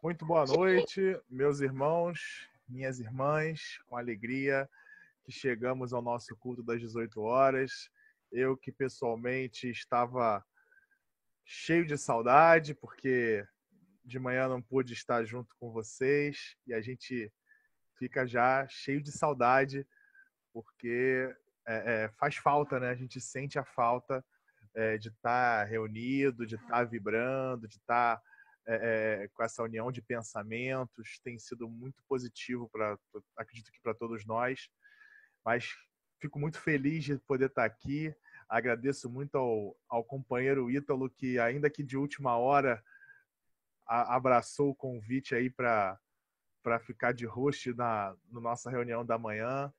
Muito boa noite, meus irmãos, minhas irmãs, com alegria que chegamos ao nosso culto das 18 horas. Eu que pessoalmente estava cheio de saudade, porque de manhã não pude estar junto com vocês, e a gente fica já cheio de saudade, porque faz falta, né? A gente sente a falta de estar reunido, de estar vibrando, de estar com essa união de pensamentos. Tem sido muito positivo, acredito que para todos nós, mas fico muito feliz de poder estar aqui. Agradeço muito ao companheiro Ítalo, que ainda que de última hora abraçou o convite aí para ficar de host na nossa reunião da manhã,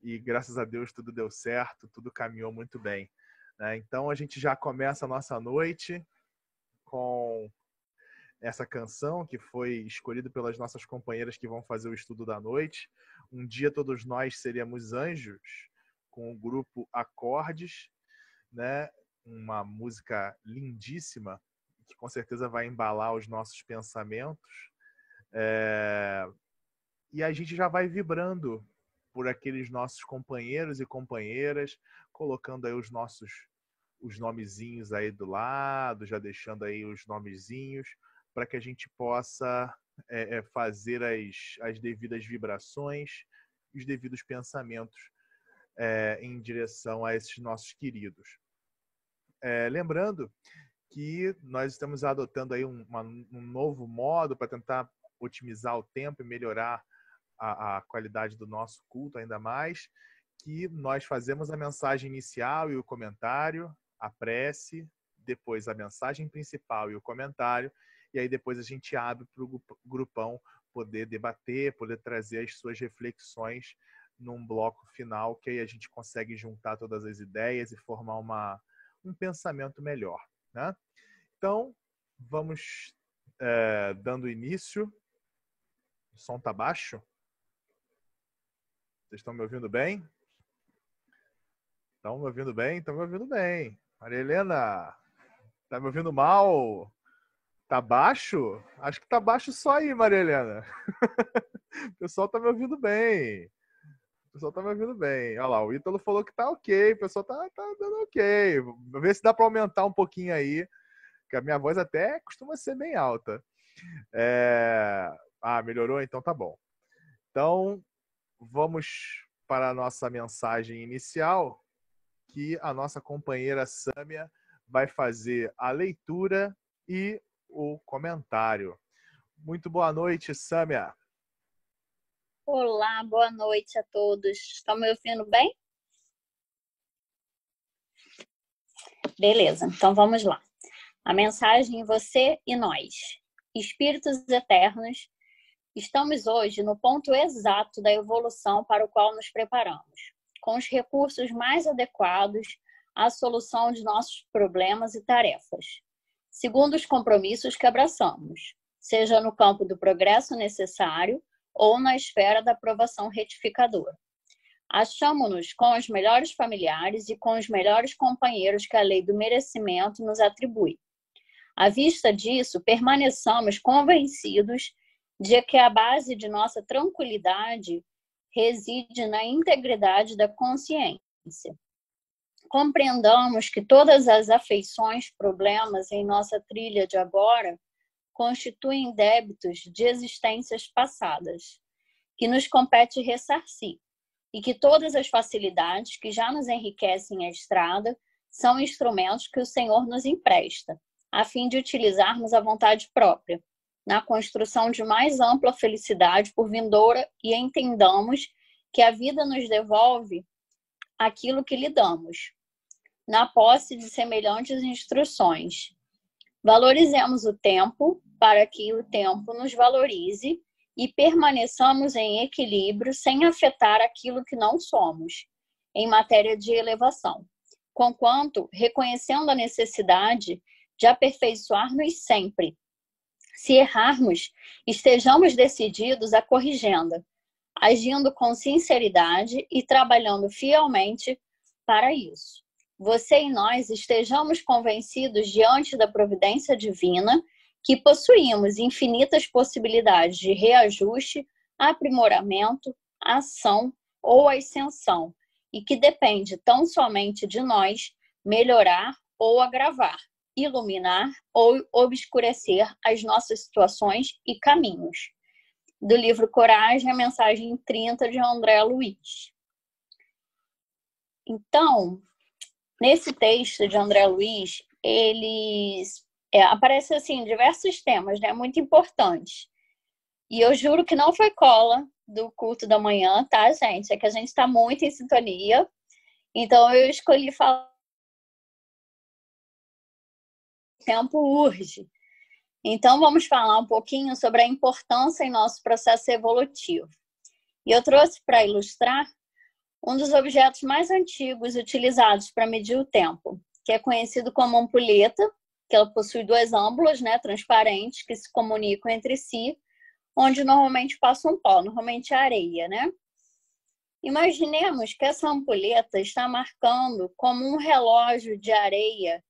e graças a Deus tudo deu certo, tudo caminhou muito bem, né? Então a gente já começa a nossa noite com essa canção que foi escolhida pelas nossas companheiras que vão fazer o estudo da noite. Um dia todos nós seremos anjos, com o grupo Acordes, né? Uma música lindíssima que com certeza vai embalar os nossos pensamentos. E a gente já vai vibrando por aqueles nossos companheiros e companheiras, colocando aí os nomezinhos aí do lado, já deixando aí os nomezinhos, para que a gente possa fazer as devidas vibrações, os devidos pensamentos em direção a esses nossos queridos. Lembrando que nós estamos adotando aí um novo modo para tentar otimizar o tempo e melhorar a qualidade do nosso culto ainda mais, que nós fazemos a mensagem inicial e o comentário, a prece, depois a mensagem principal e o comentário, e aí depois a gente abre para o grupão poder debater, poder trazer as suas reflexões num bloco final, que aí a gente consegue juntar todas as ideias e formar um pensamento melhor, né? Então, vamos dando início. O som está baixo? Vocês estão me ouvindo bem? Estão me ouvindo bem? Estão me ouvindo bem. Maria Helena, tá me ouvindo mal? Tá baixo? Acho que tá baixo só aí, Maria Helena. O pessoal tá me ouvindo bem. O pessoal tá me ouvindo bem. Olha lá, o Ítalo falou que tá ok. O pessoal tá dando ok. Vou ver se dá para aumentar um pouquinho aí, que a minha voz até costuma ser bem alta. Melhorou? Então tá bom. Então, vamos para a nossa mensagem inicial, que a nossa companheira Sâmia vai fazer a leitura e o comentário. Muito boa noite, Sâmia. Olá, boa noite a todos. Estão me ouvindo bem? Beleza, então vamos lá. A mensagem Você e Nós. Espíritos eternos, estamos hoje no ponto exato da evolução para o qual nos preparamos, com os recursos mais adequados à solução de nossos problemas e tarefas, segundo os compromissos que abraçamos, seja no campo do progresso necessário ou na esfera da aprovação retificadora. Achamo-nos com os melhores familiares e com os melhores companheiros que a lei do merecimento nos atribui. À vista disso, permaneçamos convencidos de que a base de nossa tranquilidade reside na integridade da consciência. Compreendamos que todas as afeições, problemas em nossa trilha de agora constituem débitos de existências passadas, que nos compete ressarcir, e que todas as facilidades que já nos enriquecem a estrada são instrumentos que o Senhor nos empresta, a fim de utilizarmos a vontade própria, na construção de mais ampla felicidade por vindoura, e entendamos que a vida nos devolve aquilo que lhe damos, na posse de semelhantes instruções. Valorizemos o tempo para que o tempo nos valorize e permaneçamos em equilíbrio sem afetar aquilo que não somos, em matéria de elevação, conquanto reconhecendo a necessidade de aperfeiçoar-nos sempre. Se errarmos, estejamos decididos à corrigenda, agindo com sinceridade e trabalhando fielmente para isso. você e nós estejamos convencidos diante da providência divina que possuímos infinitas possibilidades de reajuste, aprimoramento, ação ou ascensão, e que depende tão somente de nós melhorar ou agravar, iluminar ou obscurecer as nossas situações e caminhos. Do livro Coragem, a mensagem 30 de André Luiz. Então, nesse texto de André Luiz, aparecem assim, diversos temas, né, muito importantes. E eu juro que não foi cola do culto da manhã, tá, gente? É que a gente está muito em sintonia. Então, eu escolhi falar. O tempo urge. Então, vamos falar um pouquinho sobre a importância em nosso processo evolutivo. E eu trouxe para ilustrar um dos objetos mais antigos utilizados para medir o tempo, que é conhecido como ampulheta, que ela possui duas âmbulas, né, transparentes, que se comunicam entre si, onde normalmente passa um pó, normalmente areia, né? Imaginemos que essa ampulheta está marcando como um relógio de areia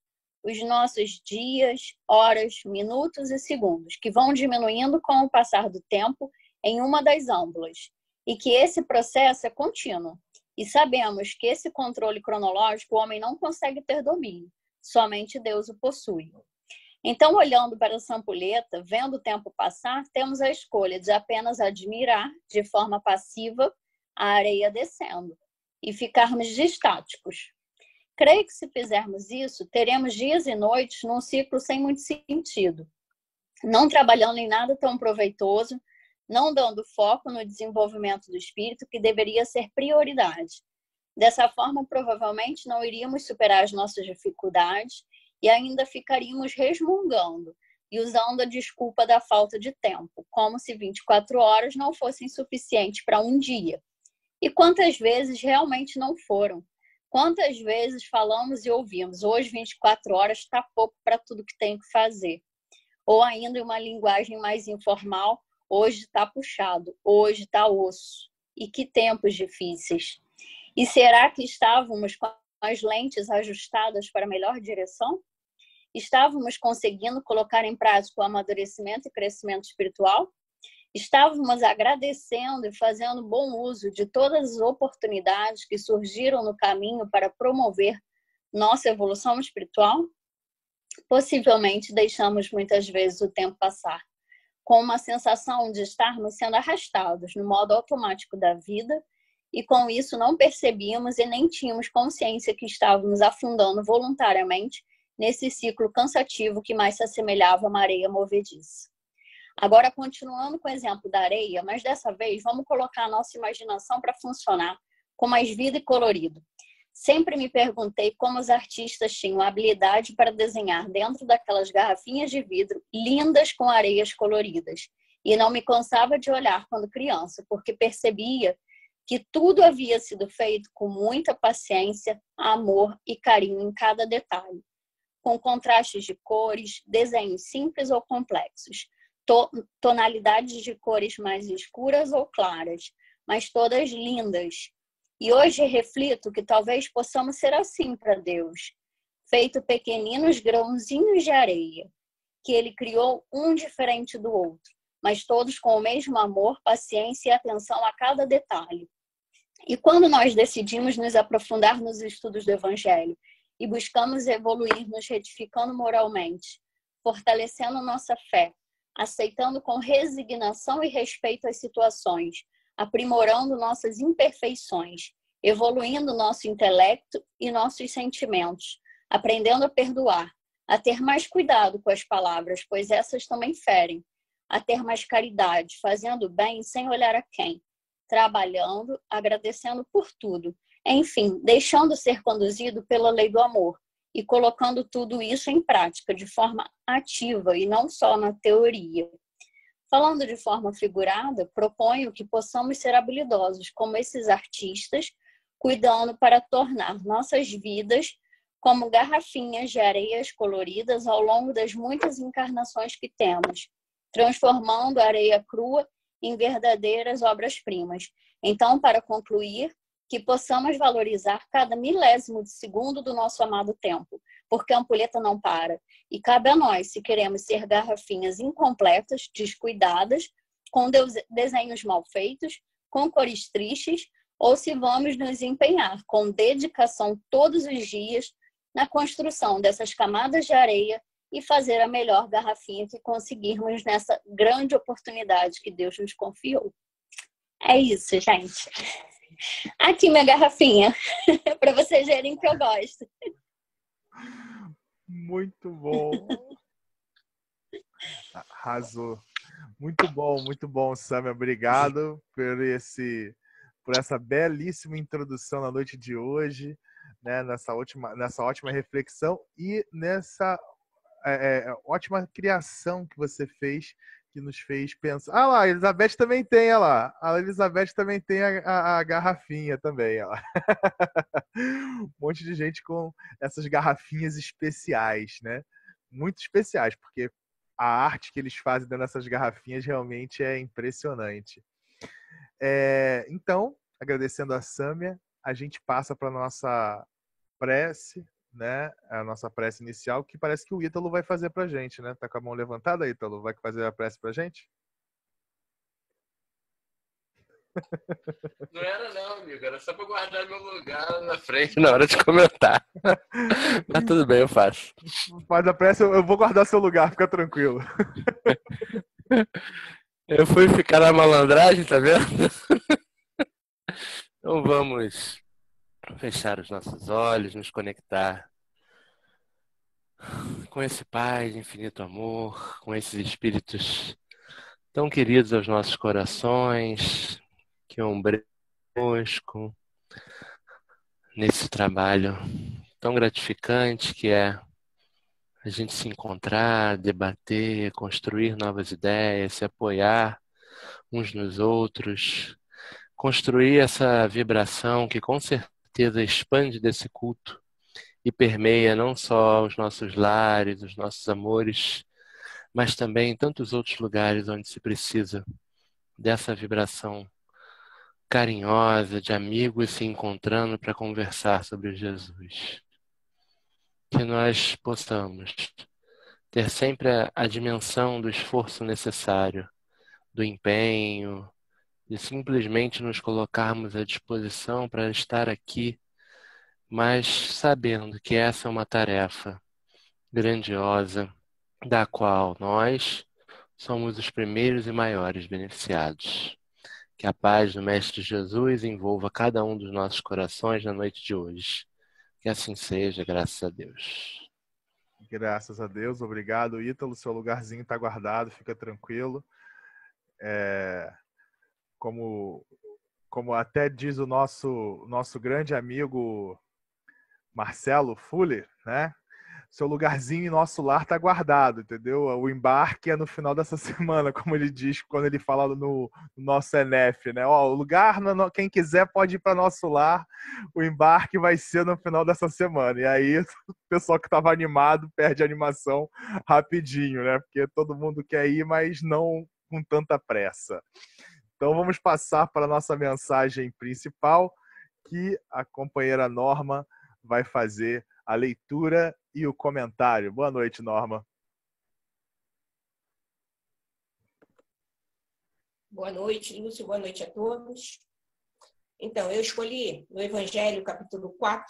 os nossos dias, horas, minutos e segundos, que vão diminuindo com o passar do tempo em uma das âmbulas, e que esse processo é contínuo. E sabemos que esse controle cronológico o homem não consegue ter domínio, somente Deus o possui. Então, olhando para essa ampulheta, vendo o tempo passar, temos a escolha de apenas admirar, de forma passiva, a areia descendo e ficarmos estáticos. Creio que se fizermos isso, teremos dias e noites num ciclo sem muito sentido, não trabalhando em nada tão proveitoso, não dando foco no desenvolvimento do espírito, que deveria ser prioridade. Dessa forma, provavelmente não iríamos superar as nossas dificuldades e ainda ficaríamos resmungando e usando a desculpa da falta de tempo, como se 24 horas não fossem suficientes para um dia. E quantas vezes realmente não foram? Quantas vezes falamos e ouvimos, hoje 24 horas está pouco para tudo que tenho que fazer. Ou ainda em uma linguagem mais informal, hoje está puxado, hoje está osso. E que tempos difíceis. E será que estávamos com as lentes ajustadas para a melhor direção? Estávamos conseguindo colocar em prática o amadurecimento e crescimento espiritual? Estávamos agradecendo e fazendo bom uso de todas as oportunidades que surgiram no caminho para promover nossa evolução espiritual? Possivelmente deixamos muitas vezes o tempo passar, com uma sensação de estarmos sendo arrastados no modo automático da vida, e com isso não percebíamos e nem tínhamos consciência que estávamos afundando voluntariamente nesse ciclo cansativo que mais se assemelhava a uma areia movediça. Agora, continuando com o exemplo da areia, mas dessa vez vamos colocar a nossa imaginação para funcionar com mais vida e colorido. Sempre me perguntei como os artistas tinham a habilidade para desenhar dentro daquelas garrafinhas de vidro lindas com areias coloridas. E não me cansava de olhar quando criança, porque percebia que tudo havia sido feito com muita paciência, amor e carinho em cada detalhe, com contrastes de cores, desenhos simples ou complexos, tonalidades de cores mais escuras ou claras, mas todas lindas. E hoje reflito que talvez possamos ser assim para Deus, feito pequeninos grãozinhos de areia, que Ele criou um diferente do outro, mas todos com o mesmo amor, paciência e atenção a cada detalhe. E quando nós decidimos nos aprofundar nos estudos do Evangelho e buscamos evoluir, nos retificando moralmente, fortalecendo nossa fé, aceitando com resignação e respeito as situações, aprimorando nossas imperfeições, evoluindo nosso intelecto e nossos sentimentos, aprendendo a perdoar, a ter mais cuidado com as palavras, pois essas também ferem, a ter mais caridade, fazendo bem sem olhar a quem, trabalhando, agradecendo por tudo, enfim, deixando ser conduzido pela lei do amor, e colocando tudo isso em prática de forma ativa e não só na teoria. Falando de forma figurada, proponho que possamos ser habilidosos como esses artistas, cuidando para tornar nossas vidas como garrafinhas de areias coloridas ao longo das muitas encarnações que temos, transformando a areia crua em verdadeiras obras-primas. Então, para concluir, que possamos valorizar cada milésimo de segundo do nosso amado tempo, porque a ampulheta não para. E cabe a nós, se queremos ser garrafinhas incompletas, descuidadas, com desenhos mal feitos, com cores tristes, ou se vamos nos empenhar com dedicação todos os dias na construção dessas camadas de areia e fazer a melhor garrafinha que conseguirmos nessa grande oportunidade que Deus nos confiou. É isso, gente. Aqui minha garrafinha, para vocês verem que eu gosto. Muito bom. Arrasou. Muito bom, Sâmia. Obrigado por essa belíssima introdução na noite de hoje, né? Nessa ótima reflexão e nessa ótima criação que você fez, que nos fez pensar. Ah lá, a Elizabeth também tem, olha lá. A Elizabeth também tem a garrafinha também, ó. Um monte de gente com essas garrafinhas especiais, né? Muito especiais, porque a arte que eles fazem dentro dessas garrafinhas realmente é impressionante. Então, agradecendo a Sâmia, a gente passa para a nossa prece, né? A nossa prece inicial, que parece que o Ítalo vai fazer para a gente, né? Tá com a mão levantada, Ítalo? Vai fazer a prece para a gente? Não era não, amigo. Era só para guardar meu lugar na frente na hora de comentar. Mas tudo bem, eu faço. Faz a prece, eu vou guardar seu lugar, fica tranquilo. Eu fui ficar na malandragem, tá vendo? Então vamos fechar os nossos olhos, nos conectar com esse Pai de infinito amor, com esses espíritos tão queridos aos nossos corações, que ombreiam conosco nesse trabalho tão gratificante que é a gente se encontrar, debater, construir novas ideias, se apoiar uns nos outros, construir essa vibração que com certeza expande desse culto e permeia não só os nossos lares, os nossos amores, mas também em tantos outros lugares onde se precisa dessa vibração carinhosa de amigos se encontrando para conversar sobre Jesus. Que nós possamos ter sempre a dimensão do esforço necessário, do empenho, de simplesmente nos colocarmos à disposição para estar aqui, mas sabendo que essa é uma tarefa grandiosa, da qual nós somos os primeiros e maiores beneficiados. Que a paz do Mestre Jesus envolva cada um dos nossos corações na noite de hoje. Que assim seja, graças a Deus. Graças a Deus, obrigado, Ítalo. Seu lugarzinho está guardado, fica tranquilo. Como até diz o nosso grande amigo Marcelo Fuller, né? Seu lugarzinho em nosso lar está guardado, entendeu? O embarque é no final dessa semana, como ele diz quando ele fala no nosso NF, né? Ó, o lugar, quem quiser pode ir para nosso lar, o embarque vai ser no final dessa semana. E aí o pessoal que estava animado perde a animação rapidinho, né? Porque todo mundo quer ir, mas não com tanta pressa. Então vamos passar para a nossa mensagem principal, que a companheira Norma vai fazer a leitura e o comentário. Boa noite, Norma. Boa noite, Lúcio. Boa noite a todos. Então, eu escolhi no Evangelho, capítulo 4,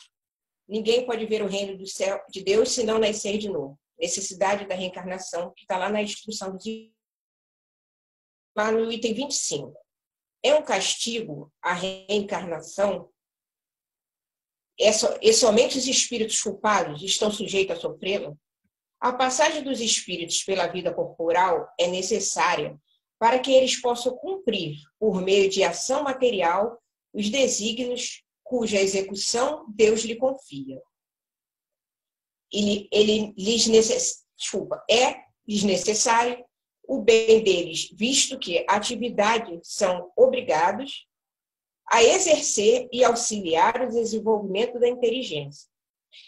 ninguém pode ver o reino do céu de Deus se não nascer de novo. Necessidade da reencarnação, que está lá na instrução dos lá no item 25. É um castigo a reencarnação? E somente os espíritos culpados estão sujeitos a sofrê-la? A passagem dos espíritos pela vida corporal é necessária para que eles possam cumprir, por meio de ação material, os desígnios cuja execução Deus lhe confia. É lhes necessário o bem deles, visto que atividades são obrigados a exercer e auxiliar o desenvolvimento da inteligência.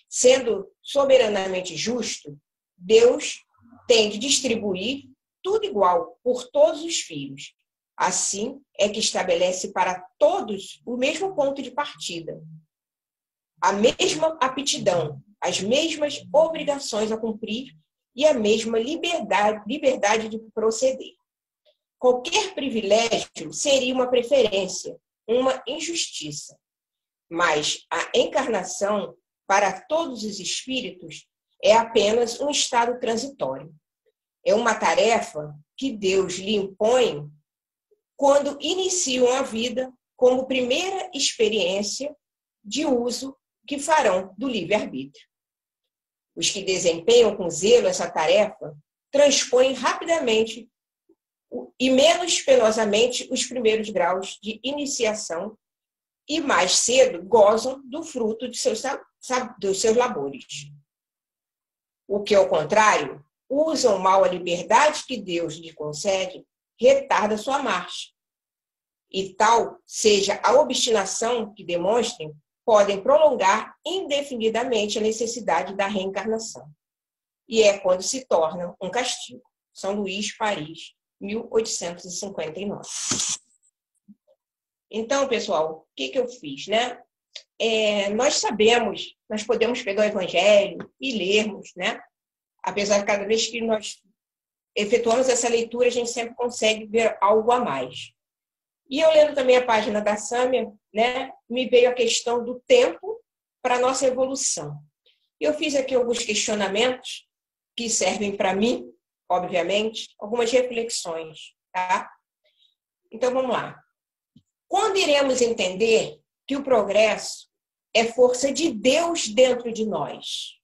Sendo soberanamente justo, Deus tem de distribuir tudo igual por todos os filhos, Assim é que estabelece para todos o mesmo ponto de partida, a mesma aptidão, as mesmas obrigações a cumprir e a mesma liberdade de proceder. Qualquer privilégio seria uma preferência, uma injustiça. Mas a encarnação, para todos os espíritos, é apenas um estado transitório. É uma tarefa que Deus lhe impõe quando iniciam a vida como primeira experiência de uso que farão do livre-arbítrio. Os que desempenham com zelo essa tarefa transpõem rapidamente e menos penosamente os primeiros graus de iniciação e mais cedo gozam do fruto dos seus labores. O que, ao contrário, usam mal a liberdade que Deus lhe concede, retarda sua marcha. E tal seja a obstinação que demonstrem, podem prolongar indefinidamente a necessidade da reencarnação. E é quando se torna um castigo. São Luís, Paris, 1859. Então, pessoal, o que eu fiz, né? Nós sabemos, nós podemos pegar o Evangelho e lermos, né? Apesar de cada vez que nós efetuamos essa leitura, a gente sempre consegue ver algo a mais. E eu lendo também a página da Sâmia, né, me veio a questão do tempo para a nossa evolução. Eu fiz aqui alguns questionamentos que servem para mim, obviamente, algumas reflexões, tá? Então, vamos lá. Quando iremos entender que o progresso é força de Deus dentro de nós?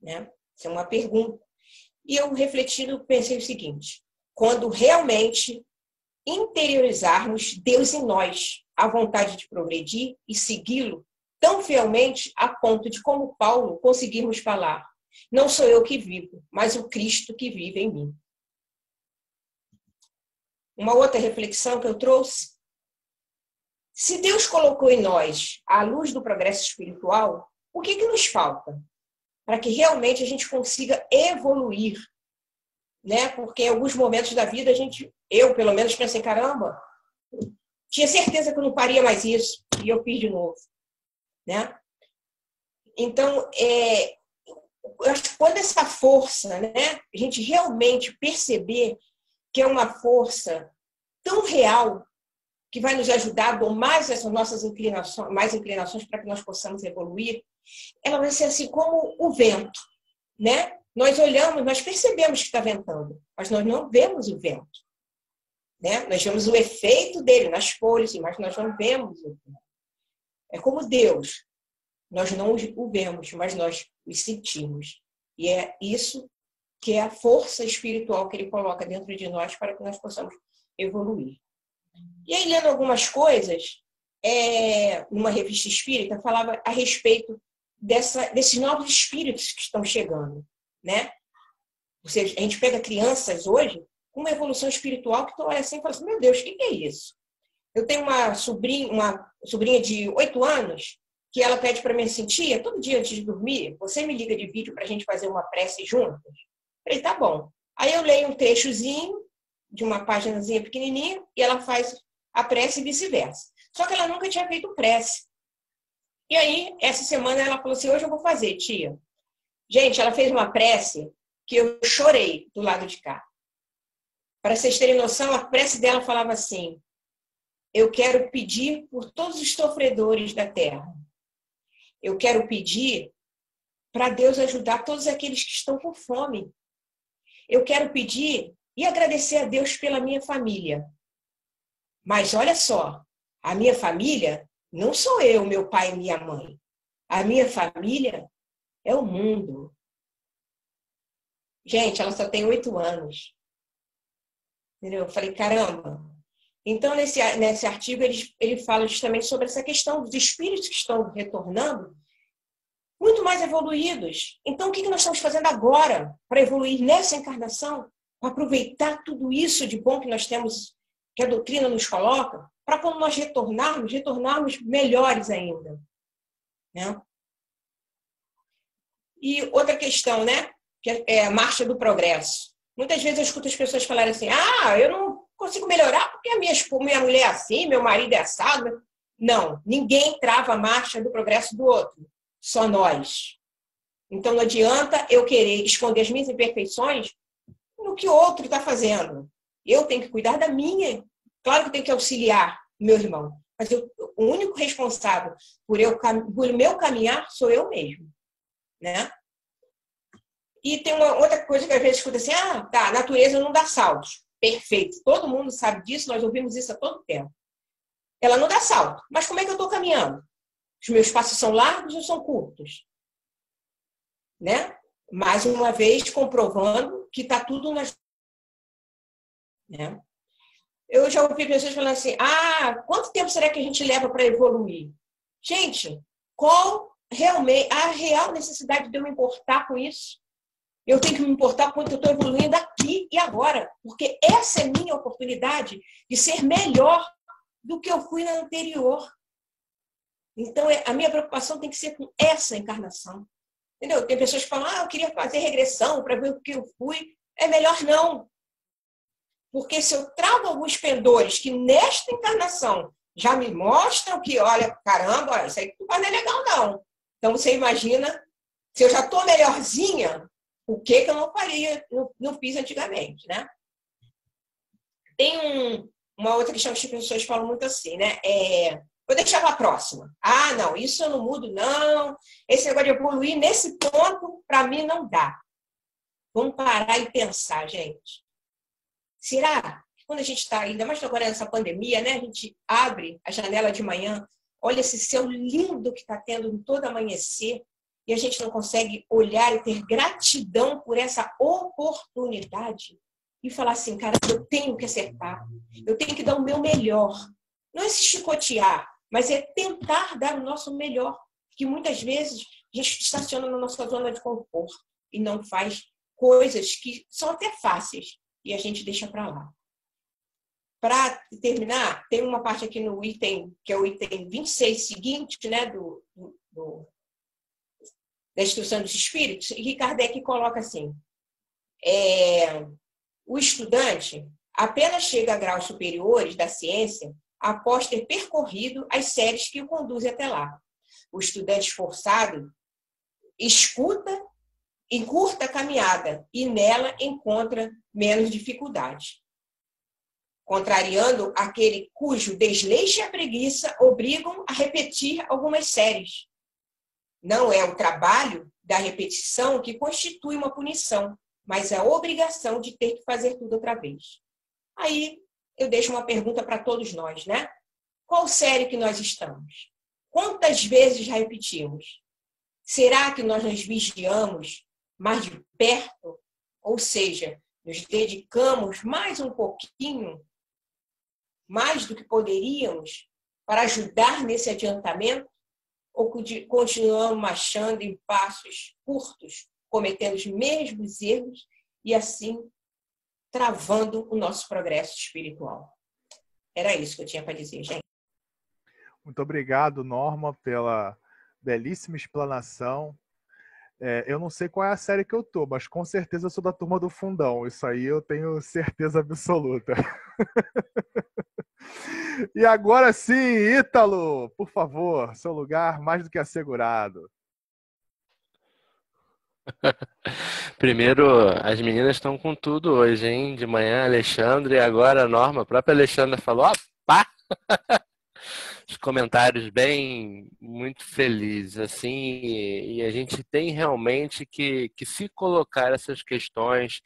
Né? Essa é uma pergunta. E eu, refletindo, pensei o seguinte: quando realmente interiorizarmos Deus em nós, a vontade de progredir e segui-lo tão fielmente a ponto de, como Paulo, conseguirmos falar: não sou eu que vivo, mas o Cristo que vive em mim. Uma outra reflexão que eu trouxe: se Deus colocou em nós a luz do progresso espiritual, o que nos falta para que realmente a gente consiga evoluir? Né? Porque em alguns momentos da vida, eu pelo menos pensei, caramba, tinha certeza que eu não faria mais isso, e eu fiz de novo. Né? Então, eu acho que quando essa força, né, a gente realmente perceber que é uma força tão real, que vai nos ajudar a domar essas nossas inclinações para que nós possamos evoluir, ela vai ser assim como o vento, né? Nós olhamos, nós percebemos que está ventando, mas nós não vemos o vento, né? Nós vemos o efeito dele nas folhas, mas nós não vemos o vento. É como Deus, nós não o vemos, mas nós o sentimos. E é isso que é a força espiritual que ele coloca dentro de nós para que nós possamos evoluir. E aí, lendo algumas coisas, numa revista espírita, falava a respeito desses novos espíritos que estão chegando, né? Ou seja, a gente pega crianças hoje com uma evolução espiritual que tu olha assim e fala assim: meu Deus, o que é isso? Eu tenho uma sobrinha de 8 anos que ela pede para mim assim: tia, todo dia antes de dormir, você me liga de vídeo para a gente fazer uma prece juntas? Eu falei, tá bom. Aí eu leio um trechozinho de uma paginazinha pequenininha e ela faz a prece e vice-versa. Só que ela nunca tinha feito prece. E aí, essa semana, ela falou assim: hoje eu vou fazer, tia. Gente, ela fez uma prece que eu chorei do lado de cá. Para vocês terem noção, a prece dela falava assim: eu quero pedir por todos os sofredores da terra. Eu quero pedir para Deus ajudar todos aqueles que estão com fome. Eu quero pedir e agradecer a Deus pela minha família. Mas olha só, a minha família não sou eu, meu pai e minha mãe. A minha família é o mundo. Gente, ela só tem 8 anos. Entendeu? Eu falei, caramba. Então, nesse artigo, ele fala justamente sobre essa questão dos espíritos que estão retornando muito mais evoluídos. Então, o que nós estamos fazendo agora para evoluir nessa encarnação? Para aproveitar tudo isso de bom que nós temos, que a doutrina nos coloca, para quando nós retornarmos melhores ainda. Né? E outra questão, né? Que é a marcha do progresso. Muitas vezes eu escuto as pessoas falarem assim, eu não consigo melhorar porque a minha mulher é assim, meu marido é assado. Não, ninguém trava a marcha do progresso do outro, só nós. Então não adianta eu querer esconder as minhas imperfeições no que o outro está fazendo. Eu tenho que cuidar da minha. Claro que eu tenho que auxiliar meu irmão, mas o único responsável por meu caminhar sou eu mesmo, né? E tem uma outra coisa que às vezes escuta assim, a natureza não dá saltos. Perfeito, todo mundo sabe disso, nós ouvimos isso a todo tempo. Ela não dá salto, mas como é que eu estou caminhando? Os meus passos são largos ou são curtos? Né? Mais uma vez, comprovando que está tudo nas... Né? Eu já ouvi pessoas falando assim, quanto tempo será que a gente leva para evoluir? Gente, qual realmente a real necessidade de eu me importar com isso? Eu tenho que me importar quanto eu estou evoluindo aqui e agora, porque essa é minha oportunidade de ser melhor do que eu fui na anterior. Então, a minha preocupação tem que ser com essa encarnação. Entendeu? Tem pessoas que falam, eu queria fazer regressão para ver o que eu fui. É melhor não. Porque se eu trago alguns pendores que nesta encarnação já me mostram que, olha, caramba, isso aí não é legal, não. Então, você imagina, se eu já estou melhorzinha, o que eu não faria, não fiz antigamente, né? Tem uma outra questão que as pessoas falam muito assim, né? Vou deixar para a próxima. Não, isso eu não mudo, não. Esse negócio de evoluir, nesse ponto, para mim, não dá. Vamos parar e pensar, gente. Será que quando a gente está, ainda mais agora nessa pandemia, né? A gente abre a janela de manhã, olha esse céu lindo que está tendo em todo amanhecer, e a gente não consegue olhar e ter gratidão por essa oportunidade e falar assim, cara, eu tenho que acertar, eu tenho que dar o meu melhor. Não é se chicotear, mas é tentar dar o nosso melhor, que muitas vezes a gente estaciona na nossa zona de conforto e não faz coisas que são até fáceis e a gente deixa para lá. Para terminar, tem uma parte aqui no item, que é o item 26 seguinte, né, da instrução dos espíritos, e Kardec coloca assim, o estudante apenas chega a graus superiores da ciência após ter percorrido as séries que o conduzem até lá. O estudante esforçado escuta, encurta a caminhada e nela encontra menos dificuldade, contrariando aquele cujo desleixo e a preguiça obrigam a repetir algumas séries. Não é o trabalho da repetição que constitui uma punição, mas a obrigação de ter que fazer tudo outra vez. Aí eu deixo uma pergunta para todos nós, né? Qual série que nós estamos? Quantas vezes já repetimos? Será que nós nos vigiamos mais de perto? Ou seja, nos dedicamos mais um pouquinho, mais do que poderíamos, para ajudar nesse adiantamento? Ou continuamos marchando em passos curtos, cometendo os mesmos erros e assim travando o nosso progresso espiritual? Era isso que eu tinha para dizer, gente. Muito obrigado, Norma, pela belíssima explanação. Eu não sei qual é a série que eu tô, mas com certeza eu sou da turma do fundão. Isso aí eu tenho certeza absoluta. E agora sim, Ítalo, por favor, seu lugar mais do que assegurado. Primeiro, as meninas estão com tudo hoje, hein? De manhã, Alexandre, e agora a Norma. A própria Alexandra falou, opa! Os comentários bem, muito felizes, assim, e a gente tem realmente que se colocar essas questões,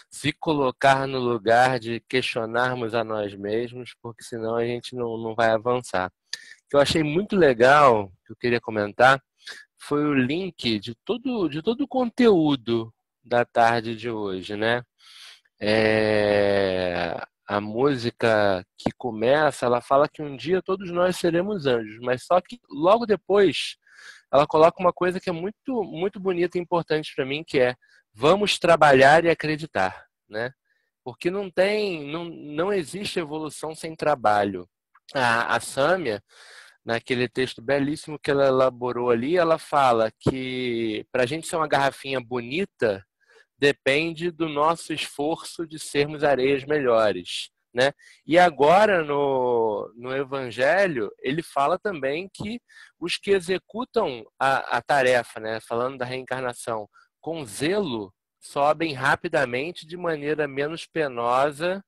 se colocar no lugar de questionarmos a nós mesmos, porque senão a gente não vai avançar. O que eu achei muito legal, que eu queria comentar, foi o link de todo o conteúdo da tarde de hoje, né? A música que começa, ela fala que um dia todos nós seremos anjos, mas só que logo depois ela coloca uma coisa que é muito, muito bonita e importante para mim, que é vamos trabalhar e acreditar, né? Porque não existe evolução sem trabalho. A Sâmia, naquele texto belíssimo que ela elaborou ali, ela fala que para a gente ser uma garrafinha bonita, depende do nosso esforço de sermos areias melhores, né? E agora no Evangelho ele fala também que os que executam a tarefa, né, falando da reencarnação, com zelo, sobem rapidamente, de maneira menos penosa,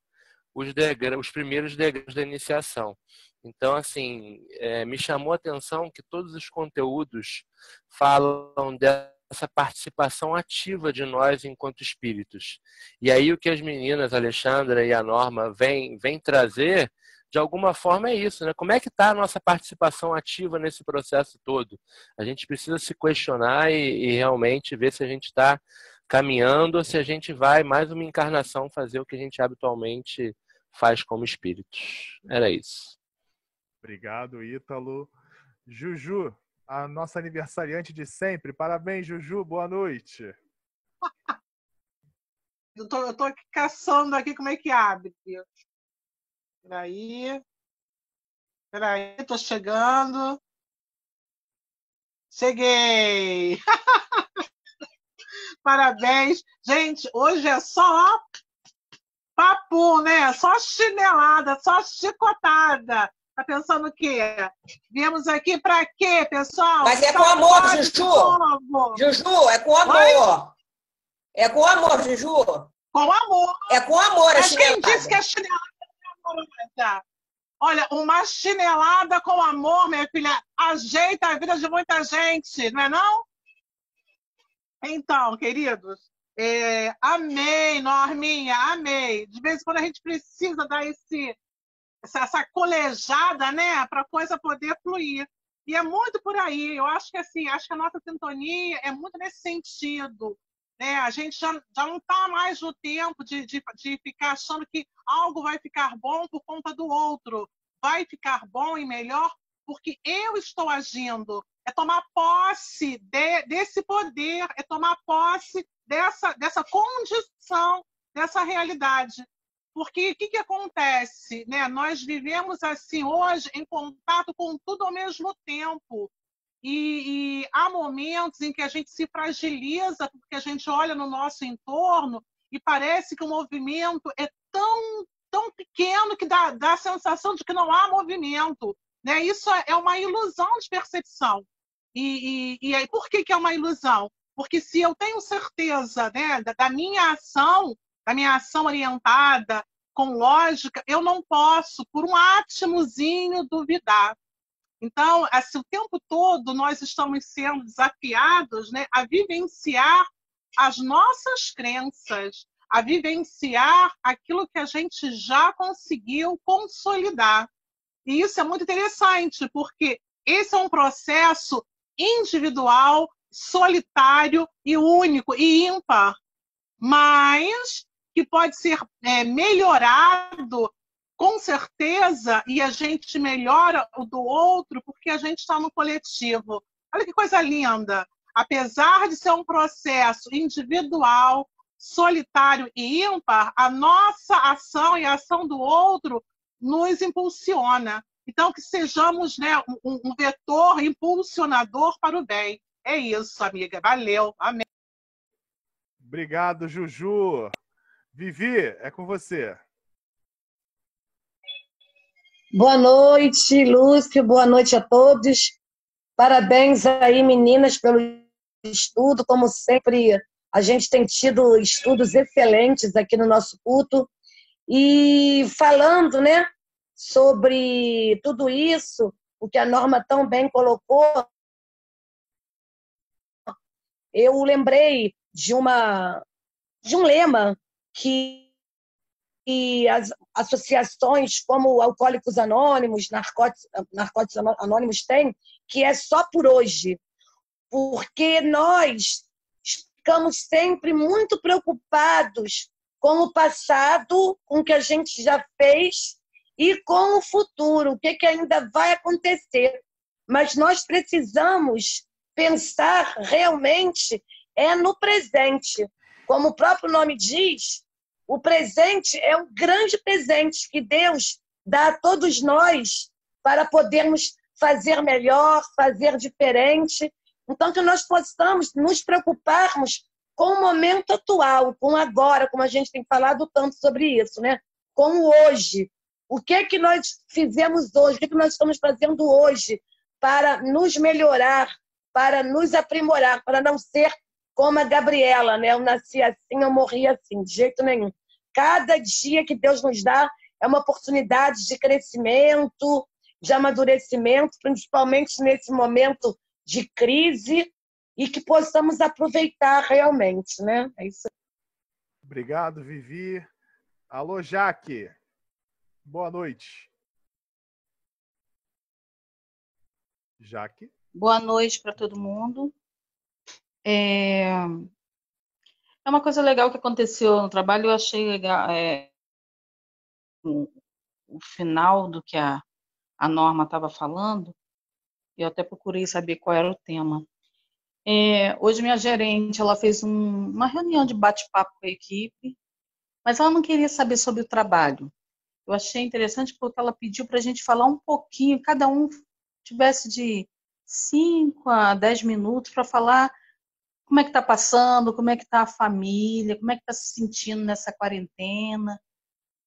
os primeiros degraus da iniciação. Então, assim, me chamou a atenção que todos os conteúdos falam dessa participação ativa de nós enquanto espíritos. E aí o que as meninas, a Alexandra e a Norma, vêm trazer, de alguma forma, é isso, né? Como é que está a nossa participação ativa nesse processo todo? A gente precisa se questionar e realmente ver se a gente está caminhando ou se a gente vai, mais uma encarnação, fazer o que a gente habitualmente faz como espíritos. Era isso. Obrigado, Ítalo. Juju, a nossa aniversariante de sempre. Parabéns, Juju. Boa noite. Eu tô aqui caçando aqui como é que abre. Peraí, tô chegando. Cheguei! Parabéns. Gente, hoje é só papo, né? Só chinelada, só chicotada. Tá pensando o quê? Viemos aqui para quê, pessoal? Mas é com amor, Juju. Juju, é com amor. Oi? É com amor, Juju. Com amor. É com amor a chinelada. Quem disse que a chinelada é amorosa? Olha, uma chinelada com amor, minha filha, ajeita a vida de muita gente, não é não? Então, queridos, amei, Norminha, amei. De vez em quando a gente precisa dar essa colejada, né, para a coisa poder fluir. E é muito por aí. Eu acho que assim, acho que a nossa sintonia é muito nesse sentido, né? A gente já não está mais no tempo de ficar achando que algo vai ficar bom por conta do outro. Vai ficar bom e melhor porque eu estou agindo. É tomar posse desse poder, é tomar posse dessa condição, dessa realidade. Porque o que acontece? Né? Nós vivemos assim hoje em contato com tudo ao mesmo tempo. E há momentos em que a gente se fragiliza porque a gente olha no nosso entorno e parece que o movimento é tão pequeno que dá a sensação de que não há movimento. Né? Isso é uma ilusão de percepção. E aí, por que é uma ilusão? Porque se eu tenho certeza, né, da minha ação orientada, com lógica, eu não posso, por um átimozinho, duvidar. Então, assim, o tempo todo nós estamos sendo desafiados, né, a vivenciar as nossas crenças, a vivenciar aquilo que a gente já conseguiu consolidar. E isso é muito interessante, porque esse é um processo individual, solitário e único e ímpar, mas que pode ser melhorado com certeza, e a gente melhora o do outro porque a gente está no coletivo. Olha que coisa linda! Apesar de ser um processo individual, solitário e ímpar, a nossa ação e a ação do outro nos impulsiona. Então, que sejamos, né, um vetor impulsionador para o bem. É isso, amiga. Valeu. Amém. Obrigado, Juju. Vivi, é com você. Boa noite, Lúcio. Boa noite a todos. Parabéns aí, meninas, pelo estudo. Como sempre, a gente tem tido estudos excelentes aqui no nosso culto. E falando, né, sobre tudo isso, o que a Norma tão bem colocou, eu lembrei de um lema que as associações como Alcoólicos Anônimos, Narcóticos Anônimos têm, que é só por hoje. Porque nós ficamos sempre muito preocupados com o passado, com o que a gente já fez e com o futuro, o que ainda vai acontecer. Mas nós precisamos pensar realmente no presente. Como o próprio nome diz, o presente é um grande presente que Deus dá a todos nós para podermos fazer melhor, fazer diferente. Então, que nós possamos nos preocuparmos com o momento atual, com agora, como a gente tem falado tanto sobre isso, né? Com o hoje. O que é que nós fizemos hoje? O que é que nós estamos fazendo hoje para nos melhorar, para nos aprimorar, para não ser como a Gabriela, né? Eu nasci assim, eu morri assim, de jeito nenhum. Cada dia que Deus nos dá é uma oportunidade de crescimento, de amadurecimento, principalmente nesse momento de crise, e que possamos aproveitar realmente, né? É isso. Obrigado, Vivi. Alô, Jaque. Boa noite. Jaque. Boa noite para todo mundo. É uma coisa legal que aconteceu no trabalho, eu achei legal o final do que a Norma estava falando, eu até procurei saber qual era o tema. Hoje minha gerente, ela fez uma reunião de bate-papo com a equipe, mas ela não queria saber sobre o trabalho. Eu achei interessante porque ela pediu para a gente falar um pouquinho, cada um tivesse de 5 a 10 minutos para falar como é que está passando, como é que está a família, como é que está se sentindo nessa quarentena,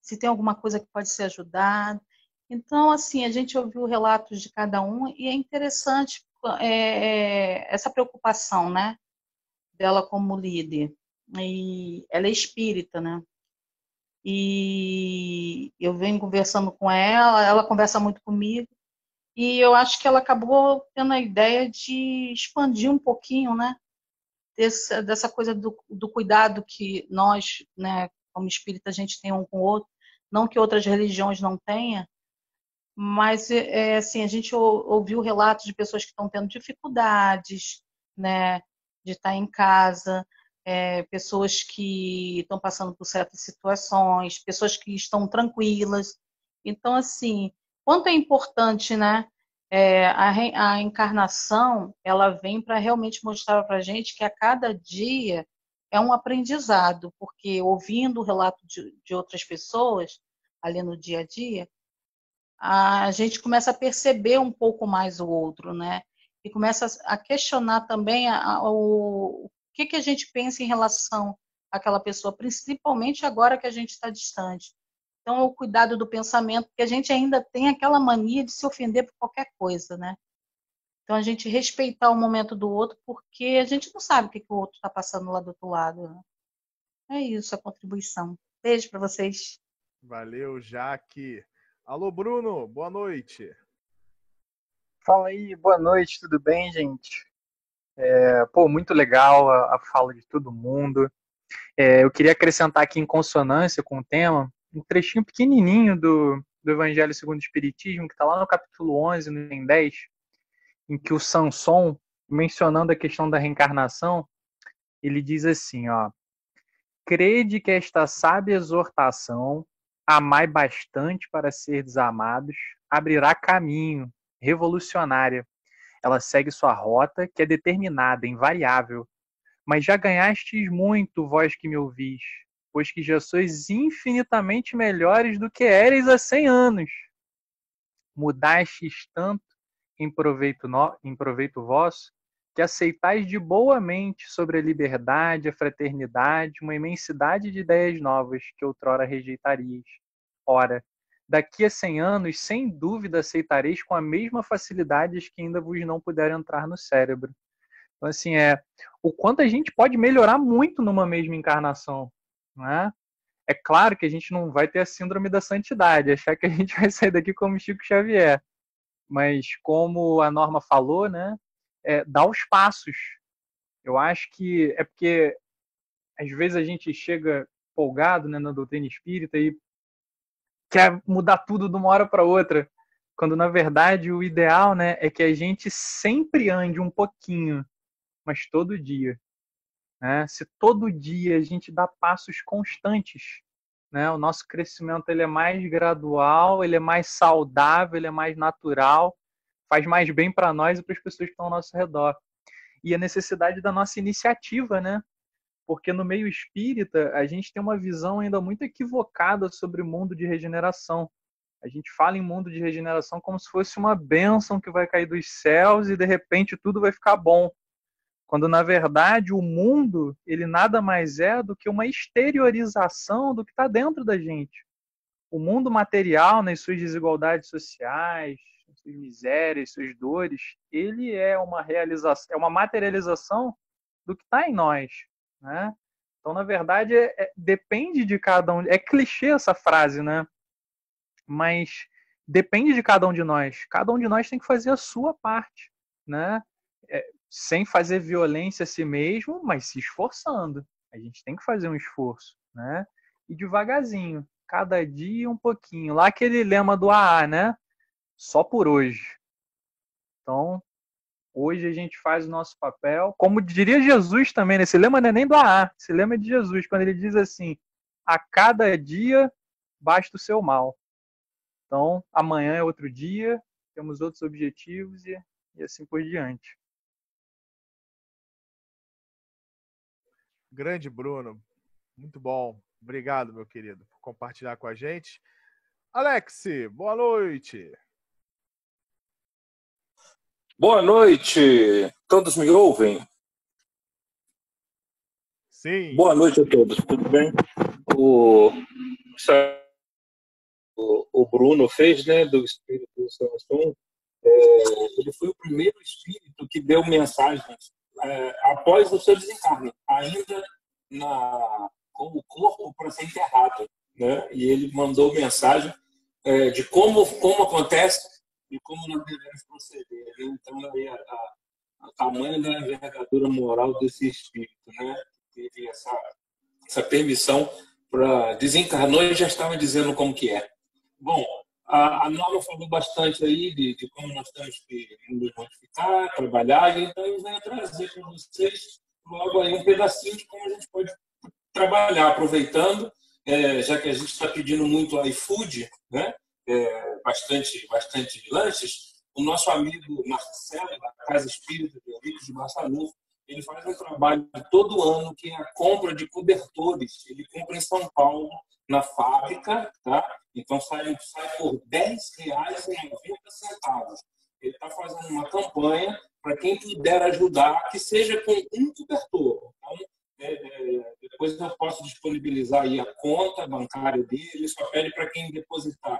se tem alguma coisa que pode ser ajudada. Então, assim, a gente ouviu relatos de cada um e é interessante essa preocupação, né, dela como líder. E ela é espírita, né? E eu venho conversando com ela, ela conversa muito comigo, e eu acho que ela acabou tendo a ideia de expandir um pouquinho, né, dessa coisa do cuidado que nós, né, como espírita, a gente tem um com o outro, não que outras religiões não tenham, mas assim, a gente ouviu relatos de pessoas que estão tendo dificuldades, né, de estar em casa, pessoas que estão passando por certas situações, pessoas que estão tranquilas. Então, assim, quanto é importante, né, a encarnação, ela vem para realmente mostrar para a gente que a cada dia é um aprendizado, porque ouvindo o relato de outras pessoas ali no dia a dia, a gente começa a perceber um pouco mais o outro, né? E começa a questionar também o que a gente pensa em relação àquela pessoa, principalmente agora que a gente está distante. Então, o cuidado do pensamento, porque a gente ainda tem aquela mania de se ofender por qualquer coisa, né? Então, a gente respeitar o momento do outro, porque a gente não sabe o que o outro está passando lá do outro lado, né? É isso, a contribuição. Beijo para vocês. Valeu, Jaque. Alô, Bruno, boa noite. Fala aí, boa noite, tudo bem, gente? Muito legal a fala de todo mundo. Eu queria acrescentar aqui em consonância com o tema, um trechinho pequenininho do Evangelho segundo o Espiritismo, que está lá no capítulo 11, no item 10, em que o Samson, mencionando a questão da reencarnação, ele diz assim, ó: crede que esta sábia exortação, amai bastante para ser desamados, abrirá caminho, revolucionária. Ela segue sua rota, que é determinada, invariável. Mas já ganhastes muito, vós que me ouvis, pois que já sois infinitamente melhores do que éreis há 100 anos. Mudastes tanto em proveito vosso, que aceitais de boa mente sobre a liberdade, a fraternidade, uma imensidade de ideias novas que outrora rejeitarias. Ora, daqui a 100 anos, sem dúvida, aceitareis com a mesma facilidade as que ainda vos não puderam entrar no cérebro. Então, assim, o quanto a gente pode melhorar muito numa mesma encarnação, né? É claro que a gente não vai ter a síndrome da santidade, achar que a gente vai sair daqui como Chico Xavier. Mas, como a Norma falou, né? Dá os passos. Eu acho que é porque, às vezes, a gente chega folgado, né, na doutrina espírita e quer mudar tudo de uma hora para outra, quando, na verdade, o ideal, né, é que a gente sempre ande um pouquinho, mas todo dia. Né? Se todo dia a gente dá passos constantes, né, o nosso crescimento ele é mais gradual, ele é mais saudável, ele é mais natural, faz mais bem para nós e para as pessoas que estão ao nosso redor. E a necessidade da nossa iniciativa, né? Porque no meio espírita a gente tem uma visão ainda muito equivocada sobre o mundo de regeneração. A gente fala em mundo de regeneração como se fosse uma bênção que vai cair dos céus e de repente tudo vai ficar bom. Quando, na verdade, o mundo, ele nada mais é do que uma exteriorização do que está dentro da gente. O mundo material, nas suas desigualdades sociais, suas misérias, suas dores, ele é uma realização, é uma materialização do que está em nós, né? Então, na verdade, depende de cada um. É clichê essa frase, né? Mas depende de cada um de nós. Cada um de nós tem que fazer a sua parte, né? Sem fazer violência a si mesmo, mas se esforçando. A gente tem que fazer um esforço, né? E devagarzinho, cada dia um pouquinho. Lá aquele lema do AA, né? Só por hoje. Então, hoje a gente faz o nosso papel. Como diria Jesus também, né? Esse lema não é nem do AA, esse lema é de Jesus, quando ele diz assim: a cada dia basta o seu mal. Então, amanhã é outro dia, temos outros objetivos e assim por diante. Grande Bruno, muito bom. Obrigado, meu querido, por compartilhar com a gente. Alex, boa noite. Boa noite, todos me ouvem? Sim. Boa noite a todos, tudo bem? O Bruno fez, né, do Espírito Santo. Ele foi o primeiro espírito que deu mensagens após o seu desencarne, ainda com o corpo para ser enterrado, né? E ele mandou mensagem de como acontece e como nós devemos proceder. Então, aí a tamanho da envergadura moral desse espírito, né? Teve essa permissão para desencarnou e já estava dizendo como que é. Bom, a Norma falou bastante aí de como nós temos que nos modificar, trabalhar, então eu venho trazer para vocês logo aí um pedacinho de como a gente pode trabalhar, aproveitando, já que a gente está pedindo muito iFood, né? Bastante lanches. O nosso amigo Marcelo, da Casa Espírita de Eurípides de Barçanufo, ele faz um trabalho todo ano que é a compra de cobertores. Ele compra em São Paulo, na fábrica, tá? Então sai por R$10,90. Ele está fazendo uma campanha para quem puder ajudar, que seja com um cobertor. Então, depois eu posso disponibilizar aí a conta bancária dele, só pede para quem depositar,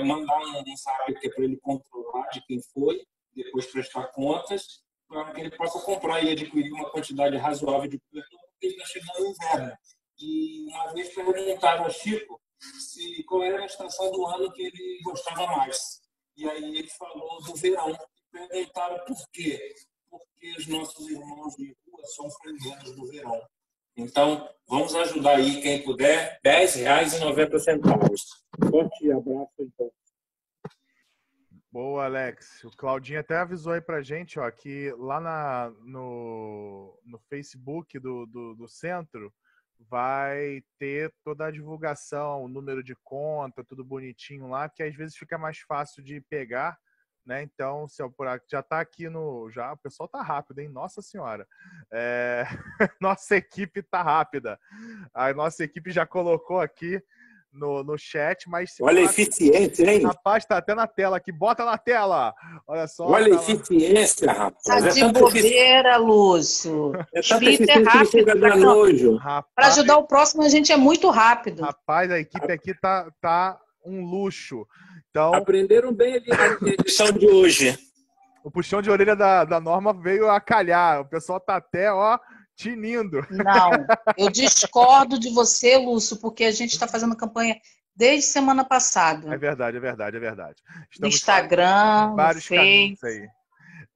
mandar um zap que é para ele controlar de quem foi, depois prestar contas, para que ele possa comprar e adquirir uma quantidade razoável de cobertor, porque está chegando o inverno. E uma vez perguntaram a Chico qual era a estação do ano que ele gostava mais. E aí ele falou do verão. Perguntaram por quê? Porque os nossos irmãos de rua sofrem menos no verão. Então, vamos ajudar aí, quem puder, R$10,90. Forte abraço, então. Boa, Alex. O Claudinho até avisou aí pra gente, ó, que lá no Facebook do centro vai ter toda a divulgação, o número de conta, tudo bonitinho lá, que às vezes fica mais fácil de pegar, né? Então, se eu já tá aqui o pessoal tá rápido, hein? Nossa Senhora. Nossa equipe tá rápida. A nossa equipe já colocou aqui no chat, mas... Olha a eficiência, hein? Rapaz, tá até na tela aqui. Bota na tela! Olha só. Olha a eficiência, rapaz. Tá de bobeira, Lúcio. Espírito é rápido. Para ajudar o próximo, a gente é muito rápido. Rapaz, a equipe aqui tá um luxo. Então, aprenderam bem ali na edição de hoje. O puxão de orelha da Norma veio a calhar. O pessoal tá até, ó, tinindo. Não, eu discordo de você, Lúcio, porque a gente está fazendo campanha desde semana passada. É verdade. No Instagram, vários no caminhos aí.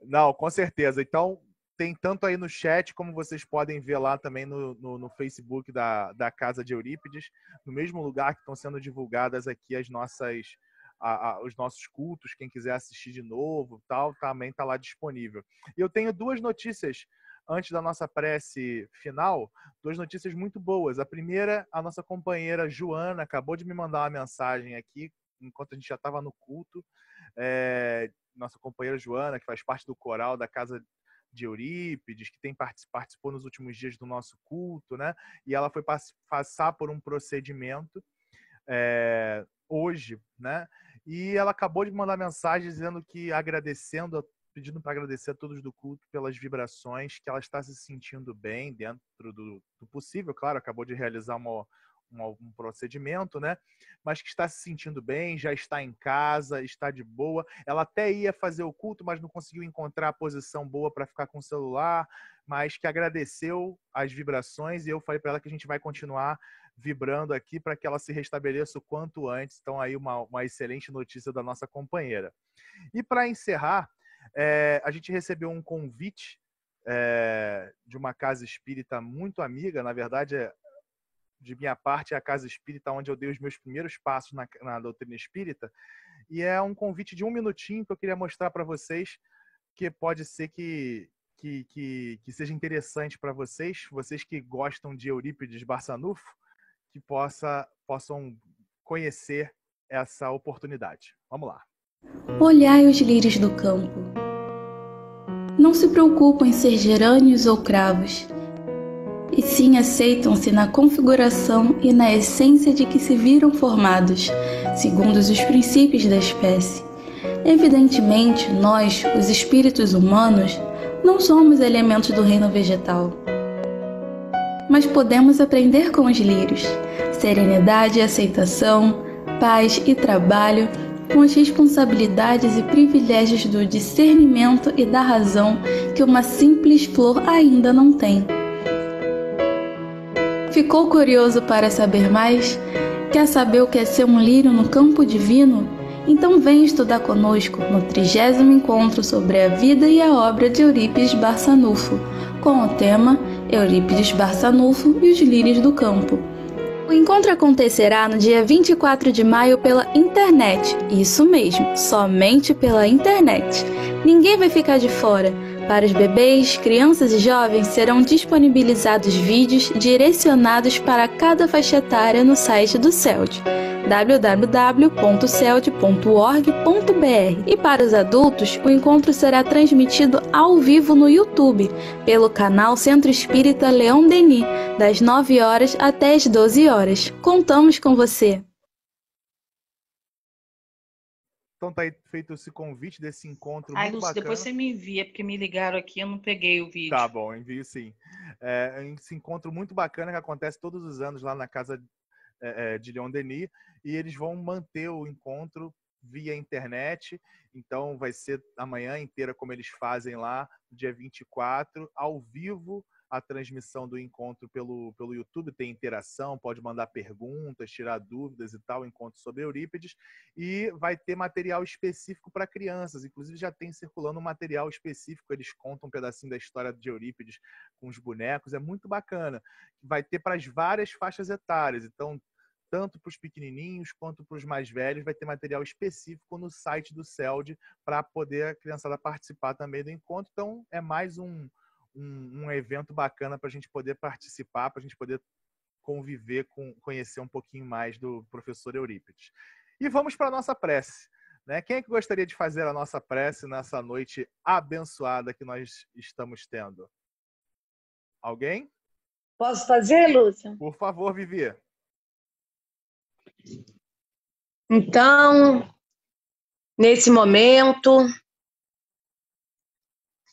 Não, com certeza. Então, tem tanto aí no chat, como vocês podem ver lá também no Facebook da Casa de Eurípides, no mesmo lugar que estão sendo divulgadas aqui os nossos cultos, quem quiser assistir de novo, tal, também está lá disponível. E eu tenho duas notícias antes da nossa prece final, duas notícias muito boas. A primeira, a nossa companheira Joana acabou de me mandar uma mensagem aqui, enquanto a gente já estava no culto. Nossa companheira Joana, que faz parte do coral da Casa de Eurípides, que participou nos últimos dias do nosso culto, né? E ela foi passar por um procedimento hoje, né? E ela acabou de mandar mensagem dizendo que agradecendo pedindo para agradecer a todos do culto pelas vibrações, que ela está se sentindo bem dentro do possível. Claro, acabou de realizar um procedimento, né? Mas que está se sentindo bem, já está em casa, está de boa. Ela até ia fazer o culto, mas não conseguiu encontrar a posição boa para ficar com o celular, mas que agradeceu as vibrações, e eu falei para ela que a gente vai continuar vibrando aqui para que ela se restabeleça o quanto antes. Então aí uma excelente notícia da nossa companheira. E para encerrar, a gente recebeu um convite de uma casa espírita muito amiga, na verdade de minha parte, é a casa espírita onde eu dei os meus primeiros passos na doutrina espírita, e é um convite de 1 minutinho que eu queria mostrar para vocês, que pode ser que seja interessante para vocês que gostam de Eurípides Barçanufo, que possam conhecer essa oportunidade. Vamos lá. Olhai os lírios do campo. Não se preocupam em ser gerânios ou cravos, e sim aceitam-se na configuração e na essência de que se viram formados, segundo os princípios da espécie. Evidentemente, nós, os espíritos humanos, não somos elementos do reino vegetal. Mas podemos aprender com os lírios, serenidade e aceitação, paz e trabalho, com as responsabilidades e privilégios do discernimento e da razão que uma simples flor ainda não tem. Ficou curioso para saber mais? Quer saber o que é ser um lírio no campo divino? Então vem estudar conosco no 30º encontro sobre a vida e a obra de Eurípides Barçanufo, com o tema Eurípides Barçanufo e os lírios do campo. O encontro acontecerá no dia 24 de maio pela internet. Isso mesmo, somente pela internet. Ninguém vai ficar de fora. Para os bebês, crianças e jovens serão disponibilizados vídeos direcionados para cada faixa etária no site do CELD, www.celd.org.br. E para os adultos, o encontro será transmitido ao vivo no YouTube, pelo canal Centro Espírita Leon Denis, das 9 horas até as 12 horas. Contamos com você! Então tá aí feito esse convite desse encontro Ai, muito Lúcio, bacana. depois você me envia, porque me ligaram aqui, eu não peguei o vídeo. Tá bom, envio sim. Esse encontro muito bacana que acontece todos os anos lá na casa de Leon Denis, e eles vão manter o encontro via internet, então vai ser a manhã inteira como eles fazem lá, dia 24, ao vivo, a transmissão do encontro pelo YouTube, tem interação, pode mandar perguntas, tirar dúvidas e tal, encontro sobre Eurípides, e vai ter material específico para crianças, inclusive já tem circulando um material específico, eles contam um pedacinho da história de Eurípides com os bonecos, é muito bacana, vai ter para as várias faixas etárias, então tanto para os pequenininhos quanto para os mais velhos, vai ter material específico no site do CELD para poder a criançada participar também do encontro, então é mais um evento bacana para a gente poder participar, para a gente poder conviver, conhecer um pouquinho mais do professor Eurípides. E vamos para a nossa prece. Né? Quem é que gostaria de fazer a nossa prece nessa noite abençoada que nós estamos tendo? Alguém? Posso fazer, Lúcia? Por favor, Vivi. Então, nesse momento,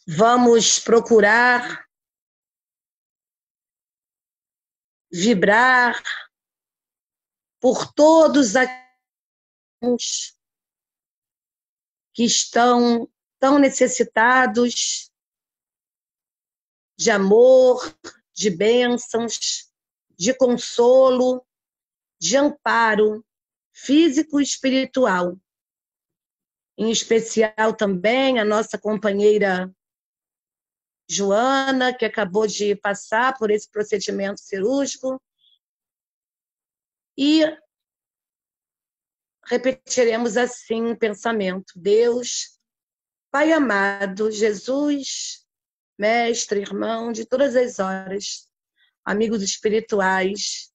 vamos procurar vibrar por todos aqueles que estão tão necessitados de amor, de bênçãos, de consolo, de amparo físico e espiritual. Em especial também a nossa companheira Joana, que acabou de passar por esse procedimento cirúrgico. E repetiremos assim em pensamento: Deus, Pai amado, Jesus, mestre, irmão de todas as horas, amigos espirituais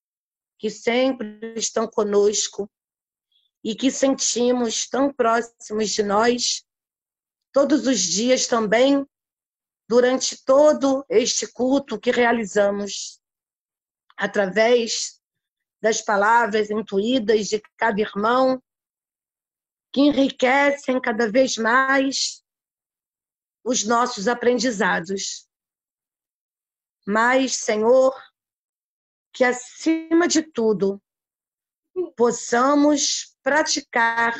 que sempre estão conosco e que sentimos tão próximos de nós todos os dias também, durante todo este culto que realizamos, através das palavras intuídas de cada irmão, que enriquecem cada vez mais os nossos aprendizados. Mas, Senhor, que acima de tudo possamos praticar,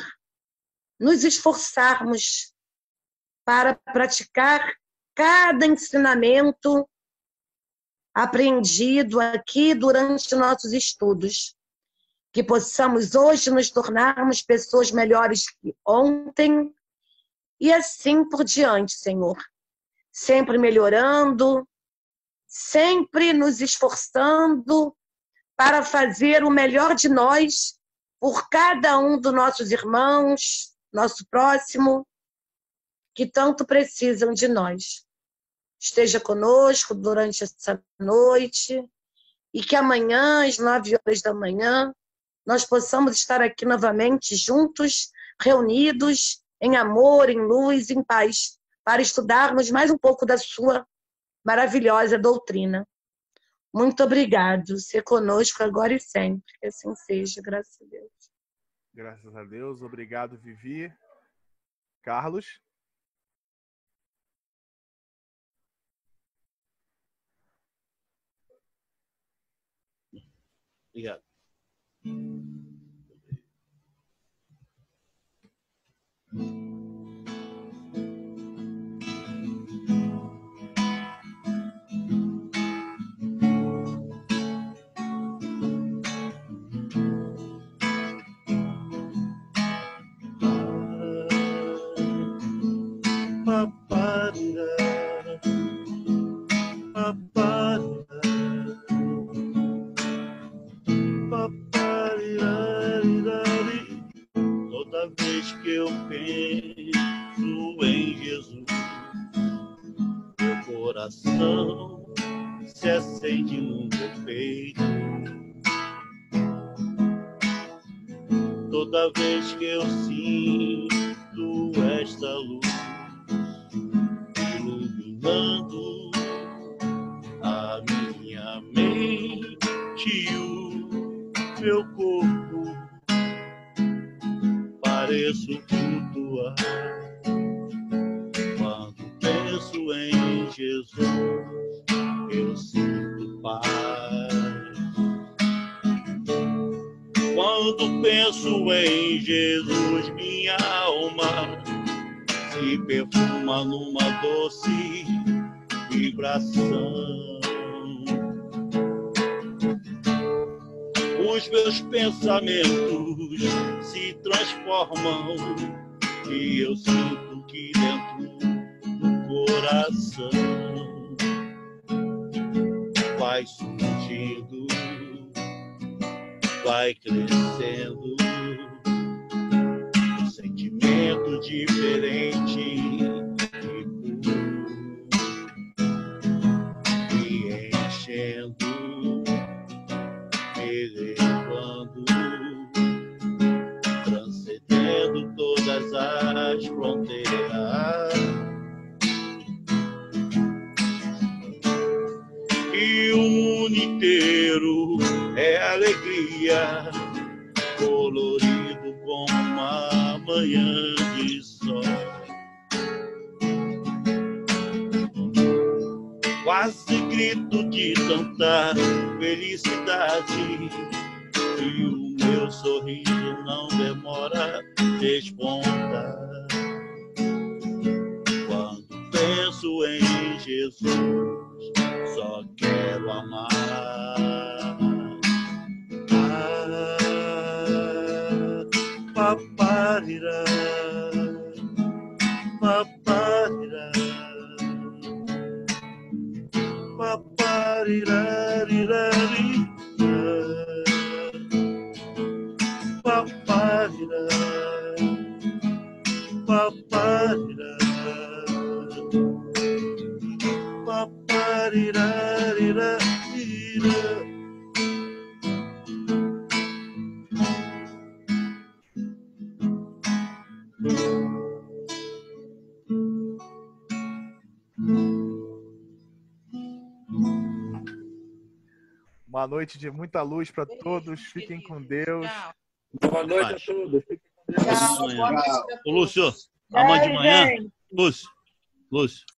nos esforçarmos para praticar cada ensinamento aprendido aqui durante nossos estudos. Que possamos hoje nos tornarmos pessoas melhores que ontem e assim por diante, Senhor. Sempre melhorando, sempre nos esforçando para fazer o melhor de nós por cada um dos nossos irmãos, nosso próximo, que tanto precisam de nós. Esteja conosco durante essa noite e que amanhã, às 9h da manhã, nós possamos estar aqui novamente juntos, reunidos em amor, em luz, em paz, para estudarmos mais um pouco da sua maravilhosa doutrina. Muito obrigado. Ser conosco agora e sempre. Que assim seja, graças a Deus. Graças a Deus. Obrigado, Vivi. Carlos? Obrigado. Toda vez que eu penso em Jesus, meu coração se acende no meu peito. Toda vez que eu sinto esta luz iluminando a minha mente e o meu corpo, pareço flutuar. Quando penso em Jesus, eu sinto paz. Quando penso em Jesus, minha alma se perfuma numa doce vibração. Os meus pensamentos se transformam e eu sinto que dentro do coração vai surgindo, vai crescendo um sentimento diferente e puro, me enchendo, me levando, transcendendo todas as fronteiras. E o mundo inteiro é alegria, colorido como uma manhã de sol. Quase grito de tanta felicidade, e o meu sorriso não demora a despontar. Quando penso em Jesus, só quero amar. Paparira, paparira, paparirari, paparira, paparira, paparirarira. Uma noite de muita luz para todos. Fiquem com Deus. Boa noite a todos. Tchau, boa noite. Ô, Lúcio, amanhã de manhã, Lúcio, Lúcio.